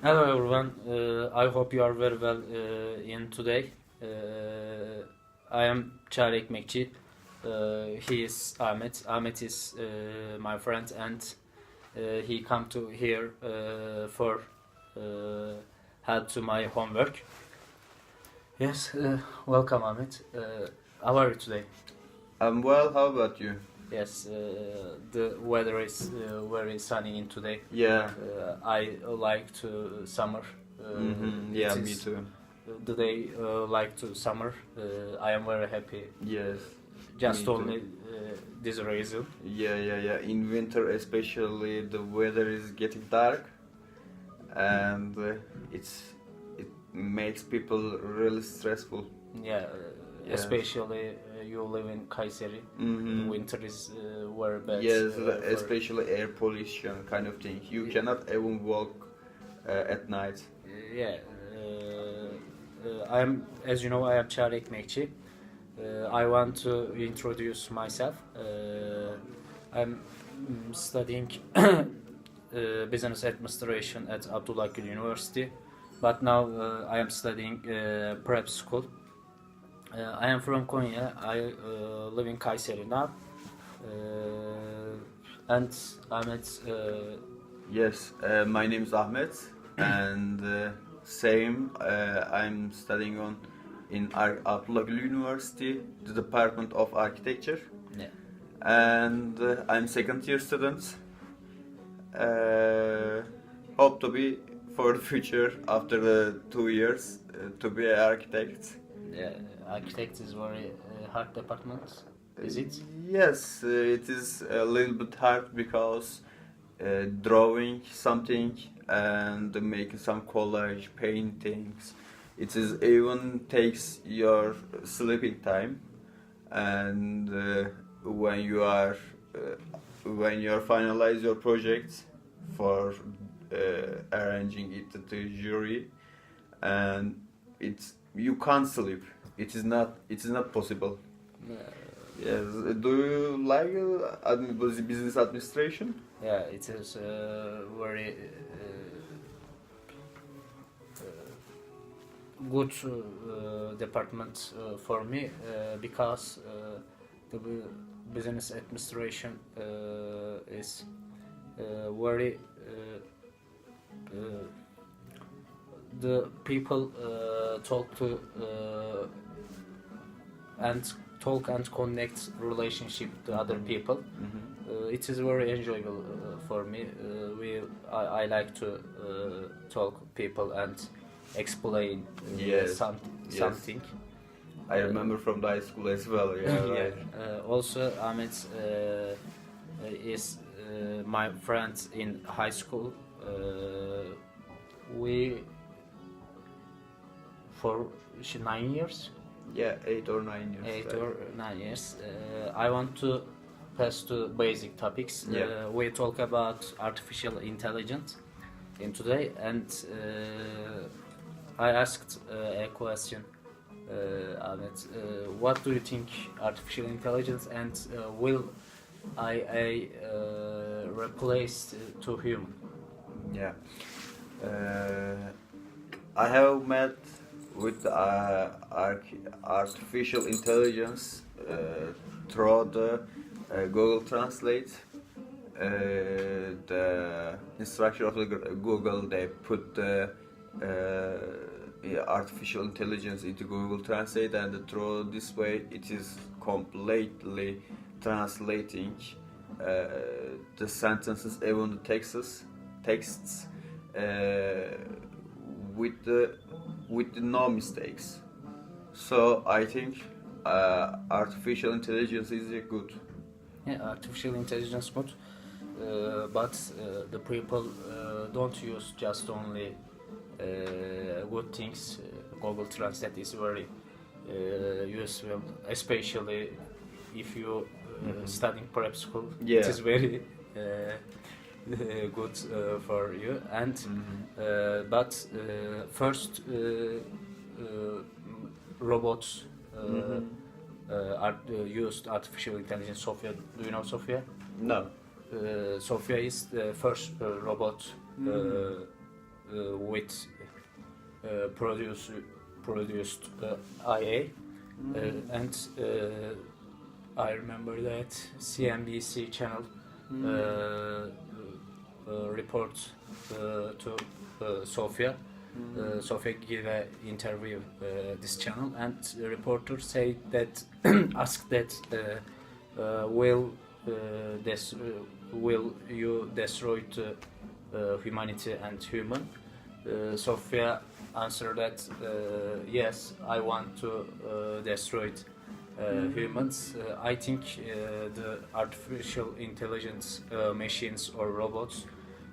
Hello everyone. I hope you are very well in today. I am Çağrı Ekmekçi. He is Ahmet. Ahmet is my friend, and he come to here for help to my homework. Yes, welcome Ahmet. How are you today? I'm well, how about you? Yes, the weather is very sunny in today. Yeah. I like to summer. Yeah, it me is too. the day like to summer. I am very happy. Yes. Just Me too. only this reason. Yeah. In winter, especially, the weather is getting dark, and it makes people really stressful. Yeah, Yes. especially you live in Kayseri. Mhm. Winter is very bad. Yes, for- especially air pollution kind of thing. You cannot even walk at night. Yeah. I am, as you know, I am Çağrı Ekmekçi. I want to introduce myself. I'm studying business administration at Abdullah Gül University, but now I am studying prep school. I am from Konya. I live in Kayseri now, and Ahmet. Yes, my name is Ahmet, and same. I'm studying in Abdullah Gül University, the Department of Architecture, Yeah. and I'm second year student. Hope to be for the future after the 2 years to be an architect. Yeah, architect is very hard department. Is it? Yes, it is a little bit hard because drawing something and making some collage paintings, it is even takes your sleeping time, and when you are finalize your project for arranging it to the jury, and it's you can't sleep. It is not possible. Yes. Do you like business administration? Yeah, it is very good department for me because the business administration is very the people talk to and talk and connect relationship to other people. It is very enjoyable for me. I like to talk people and explain Yes, yes. something. I remember from the high school as well. Yeah, Yeah. right. Also, Ahmet is my friend in high school. We for 9 years. Yeah, 8 or 9 years. Eight right. or 9 years. I want to pass to basic topics. Yeah. We talk about artificial intelligence in today, and I asked a question, Ahmet. What do you think artificial intelligence, and will I replace to human? Yeah. I have met with artificial intelligence through the Google Translate. The instruction of the Google, they put the artificial intelligence into Google Translate, and through this way it is completely translating the sentences, even the texts with the no mistakes. So I think artificial intelligence is good. Yeah, artificial intelligence good, but the people don't use just only good things. Google Translate is very useful, especially if you studying prep school. Yeah. It is very good for you. And but first robots used artificial intelligence. Sophia, do you know Sophia? No. Sophia is the first robot with produced IA, and I remember that CNBC channel report to Sofia. Sofia gave an interview this channel, and the reporter said that asked that will you destroy humanity and human? Sofia answered that yes, I want to destroy humans. I think the artificial intelligence machines or robots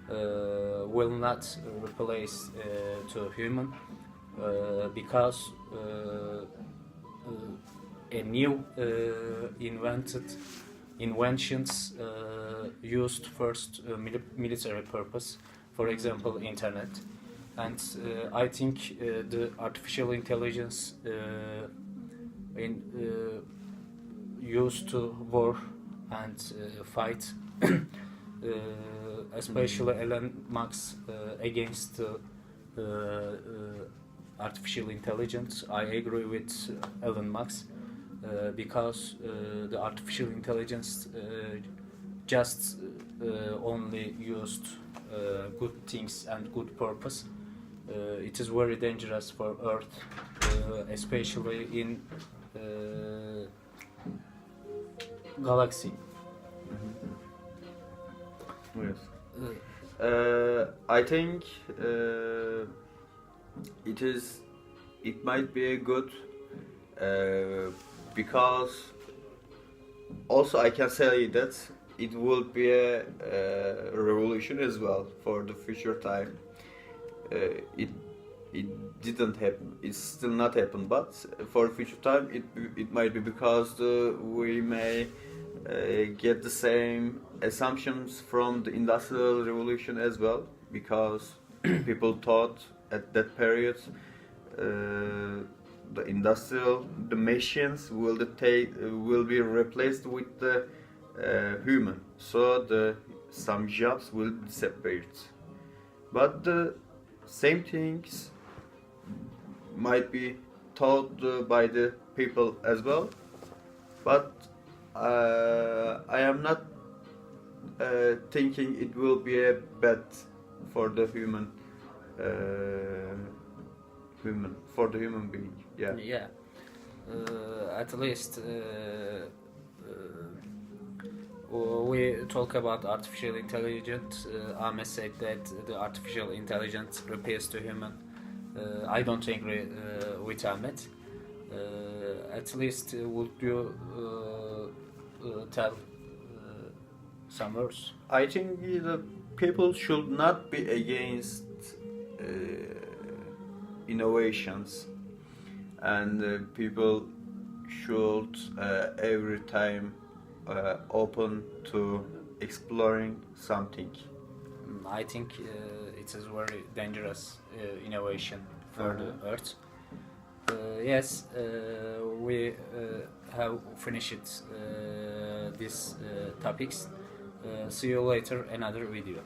will not replace to human because a new inventions used first military purpose, for example internet, and I think the artificial intelligence used to war and fight especially Elon Musk against artificial intelligence. I agree with Elon Musk because the artificial intelligence just only used good things and good purpose. It is very dangerous for Earth, especially in galaxy. Yes. I think it might be a good because also I can say that it will be a revolution as well for the future time. It didn't happen. It's still not happened, but for future time it might be because we may get the same assumptions from the industrial revolution as well, because people thought at that period the machines will be replaced with the human, so some jobs will disappear. But the same things might be taught by the people as well, but I am not thinking it will be a bad for the human being. Yeah. Yeah. At least we talk about artificial intelligence. Ahmet said that the artificial intelligence replaces the human. I don't agree with Ahmet. At least would you tell some words? I think the people should not be against innovations, and people should every time open to exploring something. I think it is very dangerous innovation for the Earth. Yes, we have finished these topics. See you later, another video.